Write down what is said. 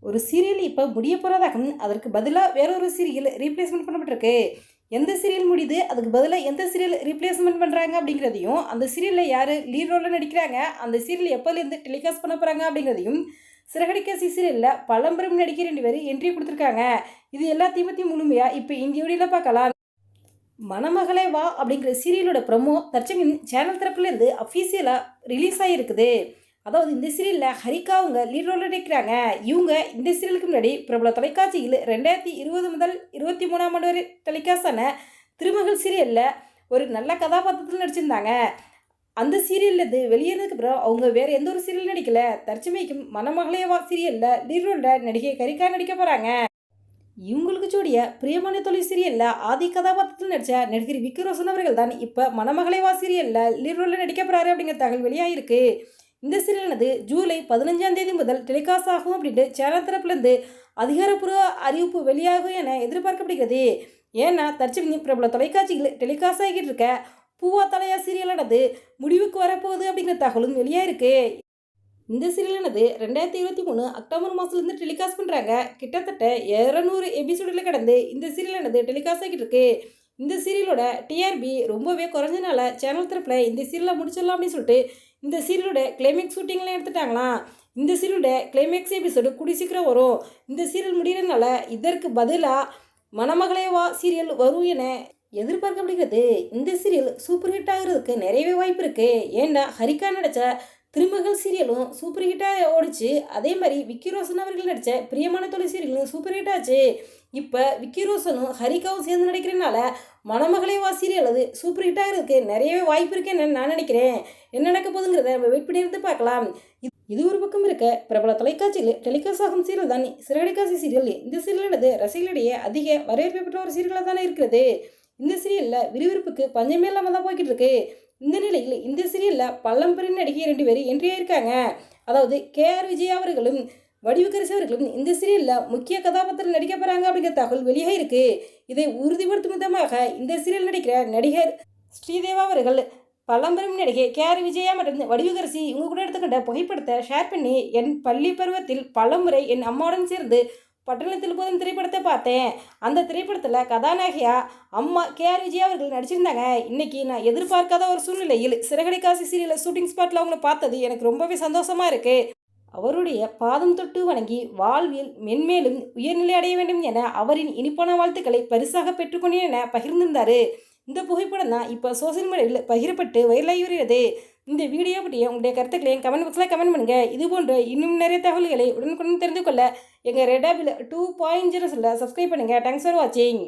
ஒரு சீரியல் இப்போ முடிய போகிறதாகவும் அதற்கு பதிலாக வேற ஒரு சீரியல் ரீப்ளேஸ்மெண்ட் பண்ணப்பட்டிருக்கு. எந்த சீரியல் முடியுது, அதுக்கு பதிலாக எந்த சீரியல் ரீப்ளேஸ்மெண்ட் பண்ணுறாங்க அப்படிங்கிறதையும், அந்த சீரியலில் யார் லீட் ரோலில் நடிக்கிறாங்க, அந்த சீரியல் எப்போலேருந்து டெலிகாஸ்ட் பண்ண போகிறாங்க அப்படிங்கிறதையும், சிறகடிக்க சீரியலில் பழம்பெரும் நடிகை 2 பேர் என்ட்ரி கொடுத்துருக்காங்க. இது எல்லாத்தையும் பற்றி முழுமையாக இப்போ இந்த வீடியோவில் பார்க்கலாம். மணமகளே வா அப்படிங்கிற சீரியலோட ப்ரமோ தற்சமயம் சேனல் தரப்புலேருந்து அஃபீஷியலாக ரிலீஸ் ஆகிருக்குது. அதாவது இந்த சீரியலில் ஹரிகா அவங்க லீட் ரோலில் நடிக்கிறாங்க. இவங்க இந்த சீரியலுக்கு முன்னாடி பிரபல தொலைக்காட்சியில் 2020 முதல் 23ஆம் ஆண்டு வரை டெலிகாஸ்டான திருமகள் சீரியலில் ஒரு நல்ல கதாபாத்திரத்தில் நடிச்சிருந்தாங்க. அந்த சீரியல்லேருந்து வெளியேறதுக்கு அப்புறம் அவங்க வேறு எந்த ஒரு சீரியல் நடிக்கலை. தற்சமயக்கும் மணமகளே வா சீரியலில் லீட் ரோலில் நடிகை ஹரிகா நடிக்க போகிறாங்க. இவங்களுக்கு ஜோடிய பிரியமான தொழில் சீரியல்ல ஆதி கதாபாத்திரத்தில் நடிச்ச நடிகர் விக்கி ரோஷன் அவர்கள் தான் இப்போ மணமகளே வா சீரியல்ல லீட் ரோலில் நடிக்க போறாரு அப்படிங்கிற தகவல் வெளியாயிருக்கு. இந்த சீரியலானது ஜூலை 15ஆம் தேதி முதல் டெலிகாஸ்ட் ஆகும் அப்படின்ட்டு சேனல் தரப்புலேருந்து அதிகாரப்பூர்வ அறிவிப்பு வெளியாகும் என எதிர்பார்க்கப்படுகிறது. ஏன்னா தற்சமயம் பிரபல தொலைக்காட்சிகள் டெலிகாஸ்ட் ஆகிட்டு இருக்க பூவா தலையா சீரியலானது முடிவுக்கு வரப்போகுது அப்படிங்கிற தகவலும் வெளியாயிருக்கு. இந்த சீரியலானது 2023 அக்டோபர் மாதத்துலேருந்து டெலிகாஸ்ட் பண்ணுறாங்க. கிட்டத்தட்ட 200 எபிசோடில் கடந்து இந்த சீரியலானது டெலிகாஸ்ட் ஆகிட்டு இருக்கு. இந்த சீரியலோட டிஆர்பி ரொம்பவே குறைஞ்சனால சேனல் தரப்பில் இந்த சீரியலை முடிச்சிடலாம் அப்படின்னு சொல்லிட்டு இந்த சீரியலோட கிளைமேக்ஸ் ஷூட்டிங்லாம் எடுத்துட்டாங்களாம். இந்த சீரியலோட கிளைமேக்ஸ் எபிசோடு கூடி சீக்கிரம் வரும். இந்த சீரியல் முடிகிறதுனால இதற்கு பதிலாக மணமகளே வா சீரியல் வரும் என எதிர்பார்க்கப்படுகிறது. இந்த சீரியல் சூப்பர் ஹிட் ஆகிறதுக்கு நிறையவே வாய்ப்பு இருக்குது. ஏன்னா ஹரிகா நடித்த திருமகள் சீரியலும் சூப்பர் ஹிட்டாக ஓடிச்சு. அதே மாதிரி விக்கி ரோஷன் அவர்கள் நடித்த பிரியமான தொழில் சீரியலும் சூப்பர் ஹிட் ஆச்சு. இப்போ விக்கி ரோஷனும் ஹரிகாவும் சேர்ந்து நடிக்கிறதுனால மணமகளே வா சீரியல் அது சூப்பர் ஹிட் ஆகிறதுக்கு நிறையவே வாய்ப்பு இருக்குன்னு நான் நினைக்கிறேன். என்ன நடக்க போகுதுங்கிறத நம்ம வெயிட் பண்ணி இருந்து பார்க்கலாம். இது ஒரு பக்கம் இருக்க பிரபல தொலைக்காட்சியில் டெலிகாஸ்ட் ஆகும் சீரியல் தான் சிறகடிக்காசி சீரியல். இந்த சீரியலானது ரசிகர்களிடையே அதிக வரவேற்பு பெற்ற ஒரு சீரியலாக தானே இருக்கிறது. இந்த சீரியலில் விறுவிறுப்புக்கு பஞ்சமே இல்லாமல் தான் போய்கிட்டு இருக்கு. இந்த நிலையில் இந்த சீரியலில் பழம்பெரும் நடிகை 2 பேர் என்ட்ரி ஆயிருக்காங்க. அதாவது KR விஜயா அவர்களும் வடிவுக்கரசி அவர்களும் இந்த சீரியலில் முக்கிய கதாபாத்திரம் நடிக்க போகிறாங்க அப்படிங்கிற தகவல் வெளியாகிருக்கு. இதை உறுதிப்படுத்தும் விதமாக இந்த சீரியல் நடிக்கிற நடிகர் ஸ்ரீதேவா அவர்கள் பழம்பெரும் நடிகை KR விஜயா மற்றும் வடிவுக்கரசி இவங்க கூட எடுத்துக்கிட்ட புகைப்படத்தை ஷேர் பண்ணி, என் பள்ளி பருவத்தில் பலமுறை என் அம்மாவுடன் சேர்ந்து பட்டணத்தில் போதும் திரைப்படத்தை பார்த்தேன். அந்த திரைப்படத்தில் கதாநாயகியா அம்மா KR விஜயா அவர்கள் நடிச்சிருந்தாங்க. இன்னைக்கு நான் எதிர்பார்க்காத ஒரு சூழ்நிலையில் சிறகடிக்காசி சீரியலில் ஷூட்டிங் ஸ்பாட்டில் அவங்கள பார்த்தது எனக்கு ரொம்பவே சந்தோஷமாக இருக்குது. அவருடைய பாதம் தொட்டு வணங்கி வாழ்வில் மென்மேலும் உயர்நிலை அடைய வேண்டும் என அவரின் இனிப்பான வாழ்த்துக்களை பரிசாக பெற்றுக்கொண்டேன் என பகிர்ந்திருந்தார். இந்த புகைப்படம் தான் இப்போ சோசியல் மீடியாவில் பகிரப்பட்டு வைரலாகி வருகிறது. இந்த வீடியோ பற்றிய உங்களுடைய கருத்துக்களையும் கமெண்ட் பாக்ஸில் கமெண்ட் பண்ணுங்கள். இது போன்ற இன்னும் நிறைய தகவல்களை உடனுக்குடன் தெரிந்து கொள்ள எங்கள் ரெட் ஆப்பில் 2.0 சப்ஸ்கிரைப் பண்ணுங்கள். தேங்க்ஸ் ஃபார் வாட்சிங்.